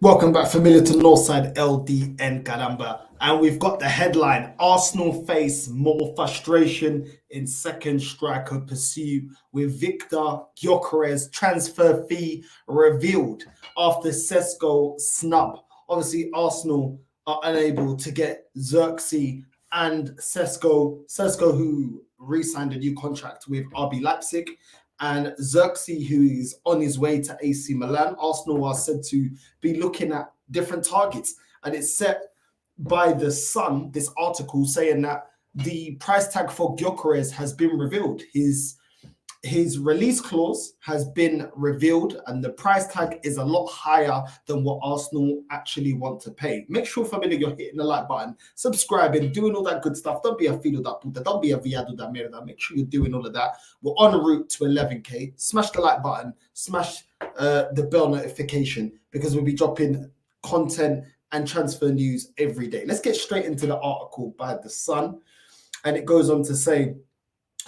Welcome back, familiar to NorthsideLDN, caramba. And we've got the headline: Arsenal face more frustration in second striker pursuit, with Victor Gyokores transfer fee revealed after Sesko snub. Obviously, Arsenal are unable to get Xerxes and Sesko, who re-signed a new contract with RB Leipzig, and Xerxes, who is on his way to AC Milan. Arsenal are said to be looking at different targets, and it's set by the Sun, this article saying that the price tag for Gyokores has been revealed. His release clause has been revealed, and the price tag is a lot higher than what Arsenal actually want to pay. Make sure, family, you're hitting the like button, subscribing, doing all that good stuff. Don't be a filo da puta, don't be a viado da merda. Make sure you're doing all of that. We're on route to 11K. Smash the like button, smash the bell notification, because we'll be dropping content and transfer news every day. Let's get straight into the article by The Sun, and it goes on to say,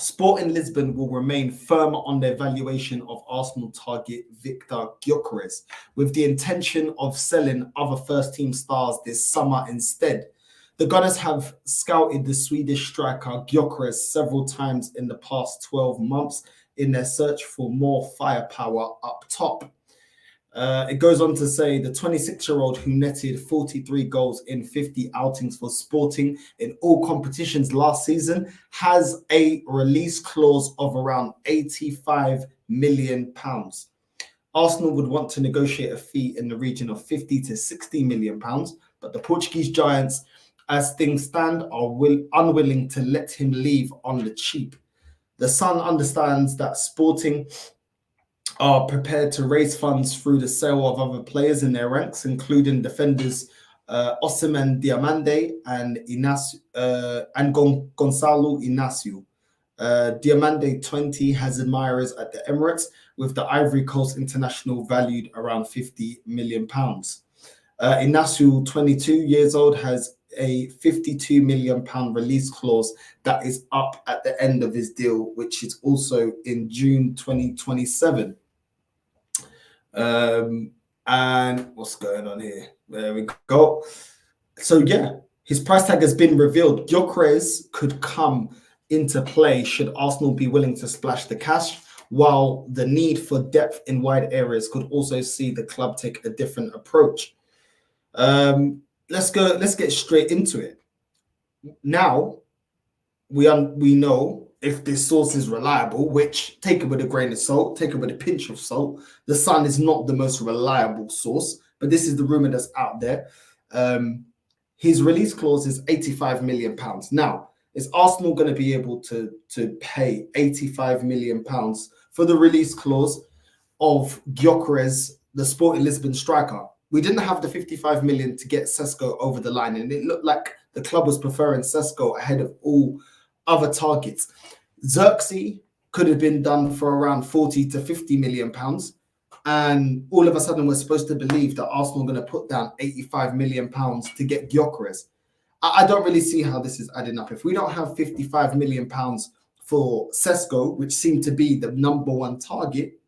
Sporting Lisbon will remain firm on their valuation of Arsenal target Victor Gyokores, with the intention of selling other first-team stars this summer instead. The Gunners have scouted the Swedish striker Gyokores several times in the past 12 months in their search for more firepower up top. It goes on to say the 26-year-old, who netted 43 goals in 50 outings for Sporting in all competitions last season, has a release clause of around £85 million. Arsenal would want to negotiate a fee in the region of £50 to £60 million, but the Portuguese giants, as things stand, are unwilling to let him leave on the cheap. The Sun understands that Sporting are prepared to raise funds through the sale of other players in their ranks, including defenders Osimhen Diamande and Gonzalo Inacio. Diamande, 20, has admirers at the Emirates, with the Ivory Coast international valued around £50 million. Inacio, 22 years old, has a £52 million release clause that is up at the end of his deal, which is also in June 2027. And what's going on here? There we go. So yeah, his price tag has been revealed. Gyokores could come into play should Arsenal be willing to splash the cash, while the need for depth in wide areas could also see the club take a different approach. Let's get straight into it. Now, we know, if this source is reliable, which, take it with a grain of salt, take it with a pinch of salt. The Sun is not the most reliable source, but this is the rumor that's out there. His release clause is £85 million. Now, is Arsenal going to be able to pay £85 million for the release clause of Gyokores, the Sporting Lisbon striker? We didn't have the £55 million to get Sesko over the line, and it looked like the club was preferring Sesko ahead of all other targets. Xerxes could have been done for around £40 to £50 million, and all of a sudden we're supposed to believe that Arsenal are going to put down £85 million to get Gyokores. I don't really see how this is adding up. If we don't have £55 million for Sesko, which seemed to be the number one target,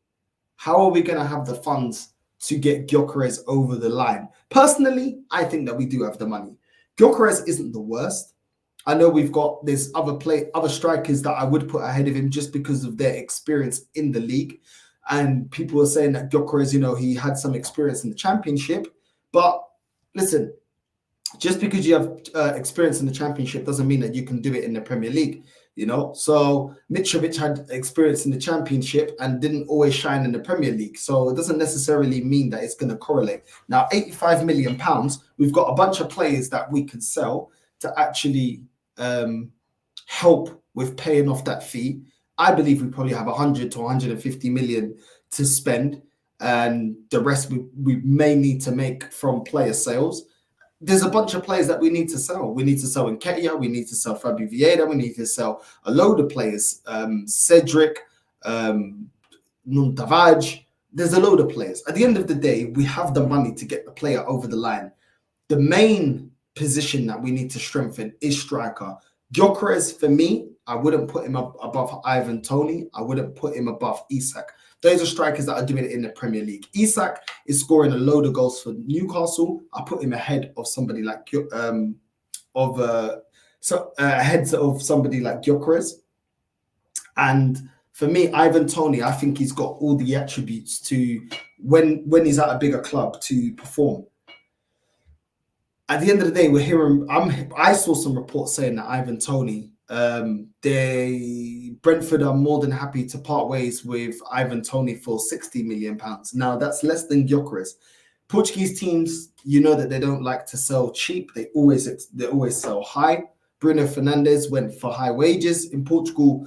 how are we going to have the funds to get Gyokores over the line? Personally, I think that we do have the money. Gyokores isn't the worst. I know we've got this other strikers that I would put ahead of him just because of their experience in the league. And people are saying that Gyokores, he had some experience in the Championship. But listen, just because you have experience in the Championship doesn't mean that you can do it in the Premier League. So Mitrovic had experience in the Championship and didn't always shine in the Premier League. So it doesn't necessarily mean that it's going to correlate. Now, £85 million, we've got a bunch of players that we can sell to actually help with paying off that fee. I believe we probably have 100 to 150 million to spend, and the rest we may need to make from player sales. There's a bunch of players that we need to sell. We need to sell Nketiah, we need to sell Fabio Vieira, we need to sell a load of players. Cedric, Nuntavage. There's a load of players. At the end of the day, we have the money to get the player over the line. The main position that we need to strengthen is striker. Gyokores, for me, I wouldn't put him above Ivan Toney. I wouldn't put him above Isak. Those are strikers that are doing it in the Premier League. Isak is scoring a load of goals for Newcastle. I put him ahead of somebody like heads of somebody like Gyokores. And for me, Ivan Toney, I think he's got all the attributes to when he's at a bigger club to perform. At the end of the day, we're hearing. I saw some reports saying that Ivan Toney, Brentford are more than happy to part ways with Ivan Toney for £60 million. Now that's less than Gyokores. Portuguese teams, you know that they don't like to sell cheap. They always sell high. Bruno Fernandes went for high wages in Portugal.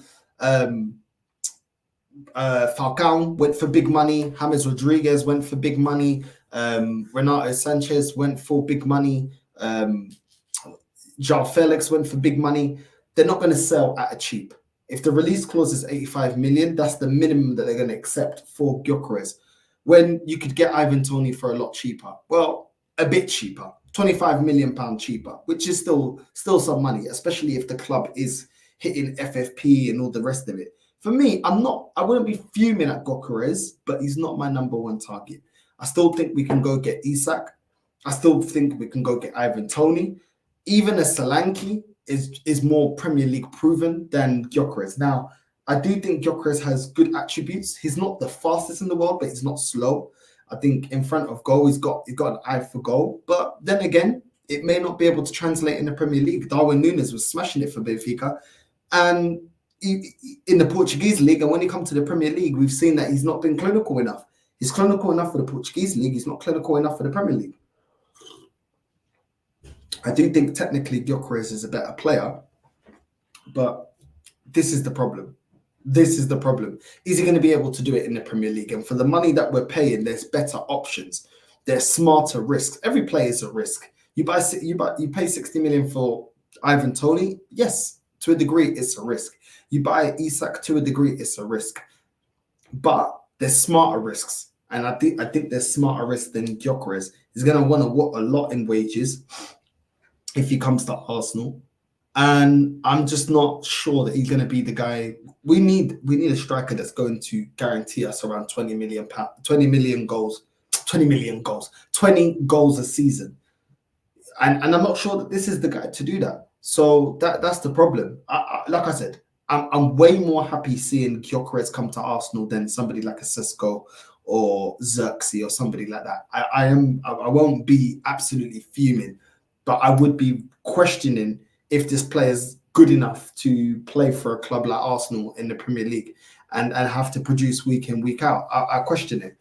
Falcao went for big money. James Rodriguez went for big money. Renato Sanchez went for big money. João Felix went for big money. They're not going to sell at a cheap. If the release clause is 85 million, that's the minimum that they're going to accept for Gyokores. When you could get Ivan Toney for a lot cheaper. Well, a bit cheaper. £25 million cheaper, which is still some money, especially if the club is hitting FFP and all the rest of it. For me, I wouldn't be fuming at Gyokores, but he's not my number one target. I still think we can go get Isak. I still think we can go get Ivan Toney. Even a Solanke is more Premier League proven than Gyokores. Now, I do think Gyokores has good attributes. He's not the fastest in the world, but he's not slow. I think in front of goal, he's got an eye for goal. But then again, it may not be able to translate in the Premier League. Darwin Núñez was smashing it for Benfica. And in the Portuguese league, and when he comes to the Premier League, we've seen that he's not been clinical enough. He's clinical enough for the Portuguese league. He's not clinical enough for the Premier League. I do think technically Gyokores is a better player, but this is the problem. This is the problem. Is he going to be able to do it in the Premier League? And for the money that we're paying, there's better options. There's smarter risks. Every player is a risk. You pay 60 million for Ivan Toney. Yes, to a degree, it's a risk. You buy Isak, to a degree, it's a risk. But there's smarter risks. And I think there's smarter risks than Gyokores. He's going to want a lot in wages if he comes to Arsenal. And I'm just not sure that he's going to be the guy. We need a striker that's going to guarantee us around 20 goals a season. And I'm not sure that this is the guy to do that. So that's the problem. Like I said, I'm way more happy seeing Gyokores come to Arsenal than somebody like a Sesko or Xerxes or somebody like that. I won't be absolutely fuming, but I would be questioning if this player is good enough to play for a club like Arsenal in the Premier League and have to produce week in, week out. I question it.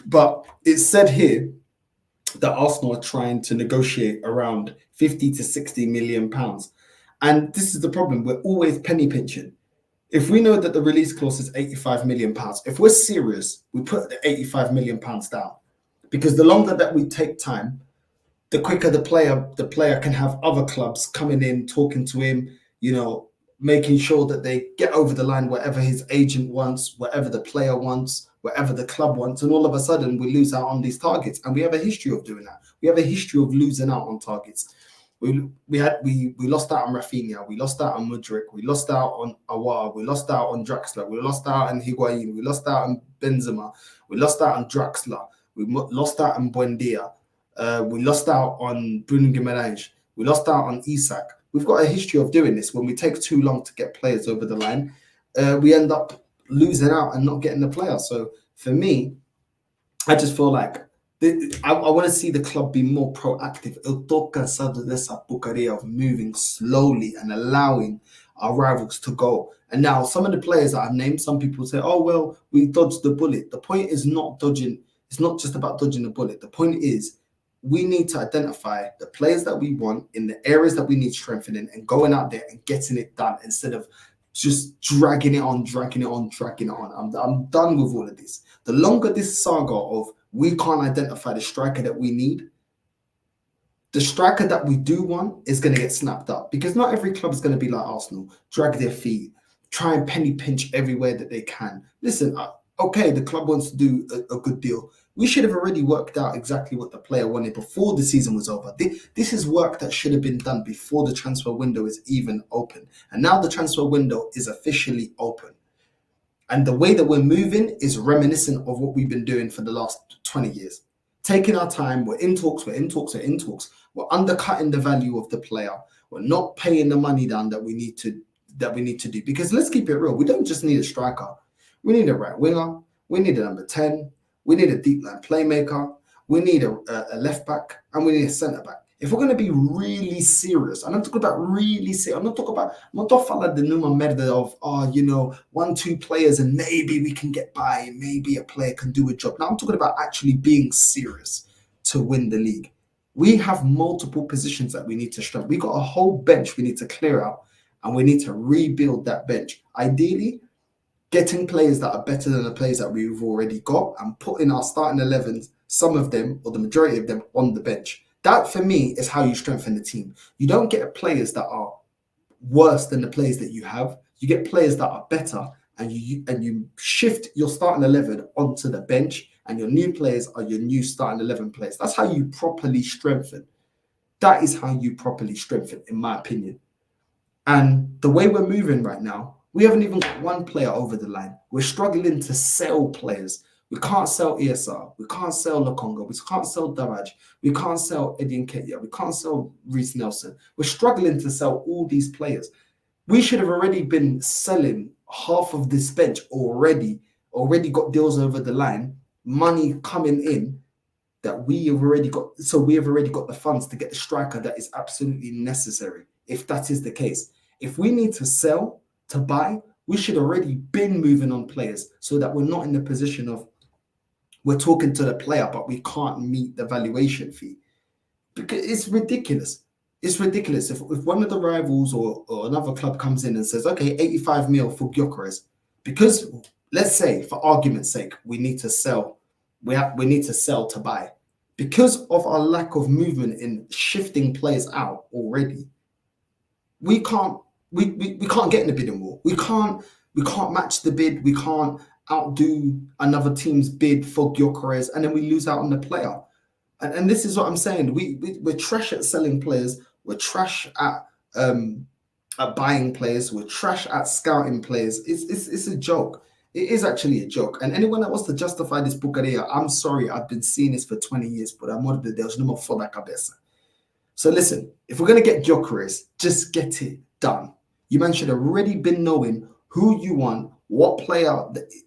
But it's said here that Arsenal are trying to negotiate around 50 to 60 million pounds. And this is the problem. We're always penny pinching. If we know that the release clause is 85 million pounds, if we're serious, we put the 85 million pounds down. Because the longer that we take time, the quicker the player can have other clubs coming in, talking to him, making sure that they get over the line, whatever his agent wants, whatever the player wants, whatever the club wants. And all of a sudden we lose out on these targets. And we have a history of doing that. We have a history of losing out on targets. We lost out on Rafinha, we lost out on Mudryk, we lost out on Aouar, we lost out on Draxler, we lost out on Higuain, we lost out on Benzema, we lost out on Draxler, we lost out on Buendia. We lost out on Bruno Guimaraes. We lost out on Isak. We've got a history of doing this. When we take too long to get players over the line, we end up losing out and not getting the player. So for me, I just feel like I want to see the club be more proactive. Eu tô cansado dessa porcaria of moving slowly and allowing our rivals to go. And now some of the players that I've named, some people say, oh, well, we dodged the bullet. The point is not dodging. It's not just about dodging the bullet. The point is, we need to identify the players that we want in the areas that we need strengthening and going out there and getting it done instead of just dragging it on. I'm done with all of this. The longer this saga of we can't identify the striker that we need, the striker that we do want is going to get snapped up, because not every club is going to be like Arsenal, drag their feet, try and penny pinch everywhere that they can. Listen, okay, the club wants to do a good deal. We should have already worked out exactly what the player wanted before the season was over. This is work that should have been done before the transfer window is even open. And now the transfer window is officially open. And the way that we're moving is reminiscent of what we've been doing for the last 20 years. Taking our time, we're in talks, we're in talks, we're in talks. We're undercutting the value of the player. We're not paying the money down that we need to do. Because let's keep it real, we don't just need a striker. We need a right winger. We need a number 10. We need a deep line playmaker. We need a left back, and we need a centre back. If we're going to be really serious, and I'm talking about really serious, I'm not talking about the Numa Merda of, 1-2 players and maybe we can get by, maybe a player can do a job. Now I'm talking about actually being serious to win the league. We have multiple positions that we need to strengthen. We got a whole bench we need to clear out, and we need to rebuild that bench. Ideally, getting players that are better than the players that we've already got and putting our starting 11s, some of them or the majority of them, on the bench. That, for me, is how you strengthen the team. You don't get players that are worse than the players that you have. You get players that are better, and you shift your starting 11 onto the bench, and your new players are your new starting 11 players. That's how you properly strengthen. That is how you properly strengthen, in my opinion. And the way we're moving right now, we haven't even got one player over the line. We're struggling to sell players. We can't sell ESR. We can't sell Lokonga. We can't sell Daraj. We can't sell Eddie Nketiah. We can't sell Reece Nelson. We're struggling to sell all these players. We should have already been selling half of this bench already got deals over the line, money coming in that we have already got. So we have already got the funds to get the striker that is absolutely necessary, if that is the case. If we need to sell to buy, we should already been moving on players so that we're not in the position of we're talking to the player, but we can't meet the valuation fee. Because it's ridiculous. It's ridiculous. If one of the rivals or another club comes in and says, okay, 85 mil for Gyokores, because let's say, for argument's sake, we need to sell. We need to sell to buy. Because of our lack of movement in shifting players out already, we can't get in the bidding war. We can't match the bid. We can't outdo another team's bid for Gyokores, and then we lose out on the player. And this is what I'm saying. We're trash at selling players. We're trash at buying players. We're trash at scouting players. It's a joke. It is actually a joke. And anyone that wants to justify this Bukaria, I'm sorry. I've been seeing this for 20 years, but I'm not the Deus no more for that cabeza. So listen, if we're going to get Gyokores, just get it done. You man should have already been knowing who you want, what player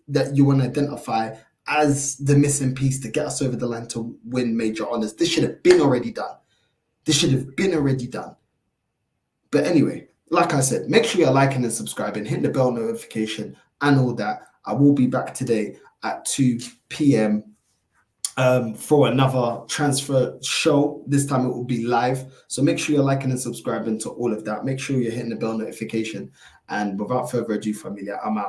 that you want to identify as the missing piece to get us over the line to win major honors. This should have been already done. But anyway, like I said, make sure you're liking and subscribing, hit the bell notification and all that. I will be back today at 2 p.m. For another transfer show. This time it will be live. So make sure you're liking and subscribing to all of that. Make sure you're hitting the bell notification. And without further ado, familia, I'm out.